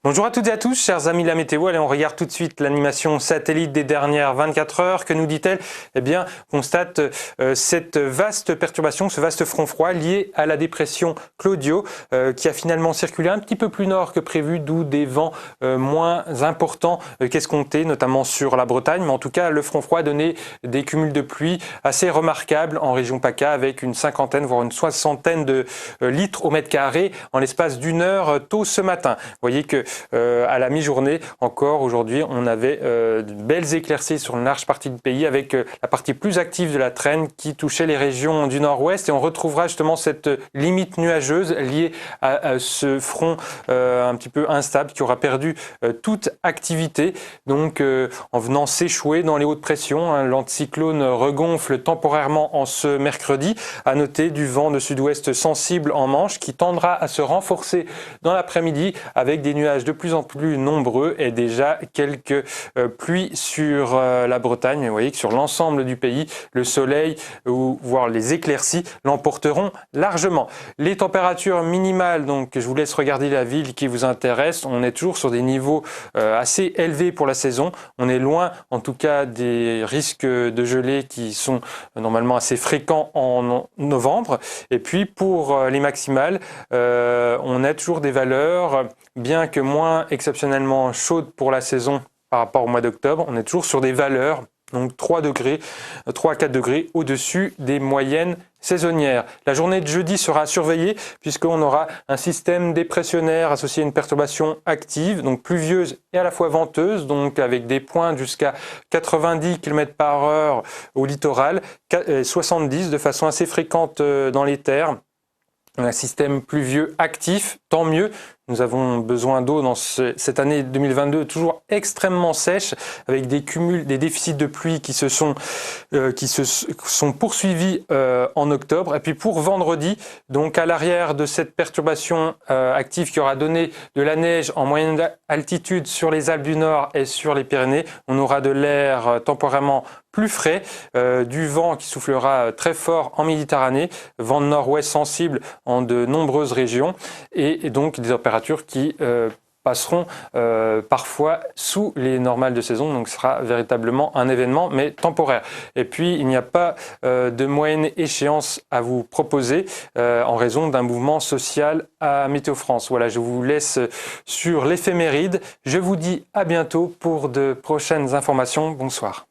Bonjour à toutes et à tous, chers amis de la météo. Allez, on regarde tout de suite l'animation satellite des dernières 24 heures. Que nous dit-elle? Eh bien, on constate cette vaste perturbation, ce vaste front froid lié à la dépression Claudio qui a finalement circulé un petit peu plus nord que prévu, d'où des vents moins importants qu'escomptés, notamment sur la Bretagne. Mais en tout cas, le front froid a donné des cumuls de pluie assez remarquables en région PACA avec une cinquantaine, voire une soixantaine de litres au mètre carré en l'espace d'une heure tôt ce matin. Vous voyez que à la mi-journée, encore aujourd'hui, on avait de belles éclaircies sur une large partie du pays avec la partie plus active de la traîne qui touchait les régions du nord-ouest. Et on retrouvera justement cette limite nuageuse liée à ce front un petit peu instable qui aura perdu toute activité. Donc en venant s'échouer dans les hautes pressions, l'anticyclone regonfle temporairement en ce mercredi. À noter du vent de sud-ouest sensible en Manche qui tendra à se renforcer dans l'après-midi avec des nuages de plus en plus nombreux et déjà quelques pluies sur la Bretagne. Mais vous voyez que sur l'ensemble du pays, le soleil ou voire les éclaircies l'emporteront largement. Les températures minimales, donc je vous laisse regarder la ville qui vous intéresse. On est toujours sur des niveaux assez élevés pour la saison. On est loin en tout cas des risques de gelée qui sont normalement assez fréquents en novembre. Et puis pour les maximales, on a toujours des valeurs, bien que moins exceptionnellement chaudes pour la saison par rapport au mois d'octobre, on est toujours sur des valeurs, donc 3 à 4 degrés au-dessus des moyennes saisonnières. La journée de jeudi sera surveillée puisqu'on aura un système dépressionnaire associé à une perturbation active, donc pluvieuse et à la fois venteuse, donc avec des pointes jusqu'à 90 km/h au littoral, 70 de façon assez fréquente dans les terres. Un système pluvieux actif, tant mieux. Nous avons besoin d'eau dans cette année 2022 toujours extrêmement sèche, avec des cumuls, des déficits de pluie qui se sont poursuivis en octobre. Et puis pour vendredi, donc à l'arrière de cette perturbation active qui aura donné de la neige en moyenne altitude sur les Alpes du Nord et sur les Pyrénées, on aura de l'air temporairement plus frais, du vent qui soufflera très fort en Méditerranée, vent de nord-ouest sensible en de nombreuses régions et donc des températures qui passeront parfois sous les normales de saison, donc ce sera véritablement un événement, mais temporaire. Et puis, il n'y a pas de moyenne échéance à vous proposer en raison d'un mouvement social à Météo France. Voilà, je vous laisse sur l'éphéméride. Je vous dis à bientôt pour de prochaines informations. Bonsoir.